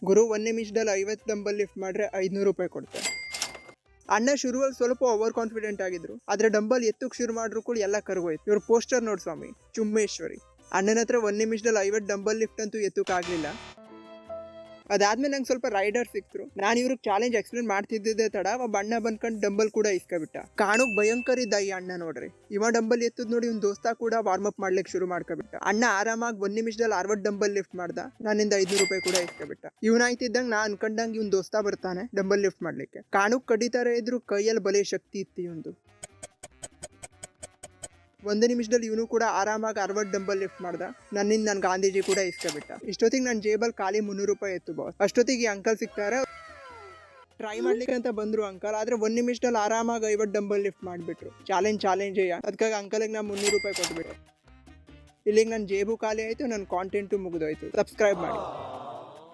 ಗುರು 1 ನಿಮಿಷದಲ್ಲಿ 50 dumbbell lift ಮಾಡ್ರೆ 500 ರೂಪಾಯಿ ಕೊಡ್ತಾರೆ. ಅಣ್ಣ ಶುರುವಲ್ಲಿ ಸ್ವಲ್ಪ ಓವರ್ ಕಾನ್ಫಿಡೆಂಟ್ ಆಗಿದ್ರು, ಆದ್ರೆ ಡಂಬಲ್ ಎತ್ತಕ್ಕೆ ಶುರು ಮಾಡ್ರು ಕೂಡ ಎಲ್ಲ ಕರ್ಗೋಯ್ತು. ಇವ್ರ ಪೋಸ್ಟರ್ ನೋಡ್ ಸ್ವಾಮಿ, ಚುಮ್ಮೇಶ್ವರಿ. ಅಣ್ಣನ ಹತ್ರ 1 ನಿಮಿಷದಲ್ಲಿ 50 ಡಂಬಲ್ ಲಿಫ್ಟ್ ಅಂತೂ ಎತ್ತಕ್ಕಾಗ್ಲಿಲ್ಲ. ಅದಾದ್ಮೇಲೆ ನಂಗೆ ಸ್ವಲ್ಪ ರೈಡರ್ ಸಿಕ್ತರು. ನಾನು ಇವ್ರಿಗೆ ಚಾಲೆಂಜ್ ಎಕ್ಸ್ಪ್ಲೇನ್ ಮಾಡ್ತಿದ್ದೆ ತಡ ಒಬ್ಬ ಅಣ್ಣ ಬಂದ್ಕೊಂಡು ಡಂಬಲ್ ಕೂಡ ಇಸ್ಕೊಬಿಟ್ಟ. ಕಾಣೋಕ್ ಭಯಂಕರ ಇದ್ದ ಈ ಅಣ್ಣ ನೋಡ್ರಿ. ಇವ ಡಂಬಲ್ ಎತ್ತದ್ ನೋಡಿ ಇವ್ನ ದೋಸ್ತ ಕೂಡ ವಾರ್ಮ್ ಅಪ್ ಮಾಡ್ಲಿಕ್ಕೆ ಶುರು ಮಾಡ್ಕೊಬಿಟ್ಟ. ಅಣ್ಣ ಆರಾಮಾಗಿ 1 ನಿಮಿಷದಲ್ಲಿ 60 ಡಂಬಲ್ ಲಿಫ್ಟ್ ಮಾಡ್ದ. ನನ್ನಿಂದ 500 ರೂಪಾಯಿ ಕೂಡ ಇಸ್ಕೊಬಿಟ್ಟ. ಇವನಾಯ್ತಿದ್ದಂಗೆ ನಾ ಅನ್ಕೊಂಡಂಗೆ ಇವ್ನ ದೋಸ್ತ ಬರ್ತಾನೆ ಡಂಬಲ್ ಲಿಫ್ಟ್ ಮಾಡ್ಲಿಕ್ಕೆ. ಕಾಣೋಕ್ ಕಡಿತಾರೆ ಇದ್ರು ಕೈಯಲ್ಲಿ ಬಲೆ ಶಕ್ತಿ ಇತ್ತು ಇವಂದು. 1 ನಿಮಿಷದಲ್ಲಿ ಇವನು ಕೂಡ ಆರಾಮಾಗಿ 60 ಡಂಬಲ್ ಲಿಫ್ಟ್ ಮಾಡ್ದ. ನನ್ನಿಂದ ನನ್ ಗಾಂಧೀಜಿ ಕೂಡ ಇಸ್ಕೊಬಿಟ್ಟ. ಇಷ್ಟೊತ್ತಿಗೆ ನನ್ನ ಜೇಬಲ್ ಖಾಲಿ 300 ರೂಪಾಯಿ ಇತ್ತು ಬಾಸ್. ಅಷ್ಟೊತ್ತಿಗೆ ಈ ಅಂಕಲ್ ಸಿಗ್ತಾರೆ. ಟ್ರೈ ಮಾಡ್ಲಿಕ್ಕೆ ಅಂತ ಬಂದ್ರು ಅಂಕಲ್. ಆದ್ರೆ 1 ನಿಮಿಷದಲ್ಲಿ ಆರಾಮಾಗಿ 50 ಡಂಬಲ್ ಲಿಫ್ಟ್ ಮಾಡಿಬಿಟ್ರು. ಚಾಲೆಂಜ್ ಅದಕ್ಕಾಗಿ ಅಂಕಲ್ಗೆ ನಾ 300 ರೂಪಾಯಿ ಕೊಟ್ಬಿಟ್ಟೆ. ಇಲ್ಲಿಗೆ ನನ್ನ ಜೇಬು ಖಾಲಿ ಆಯ್ತು, ನನ್ನ ಕಾಂಟೆಂಟು ಮುಗಿದೋಯ್ತು. ಸಬ್ಸ್ಕ್ರೈಬ್ ಮಾಡಿ.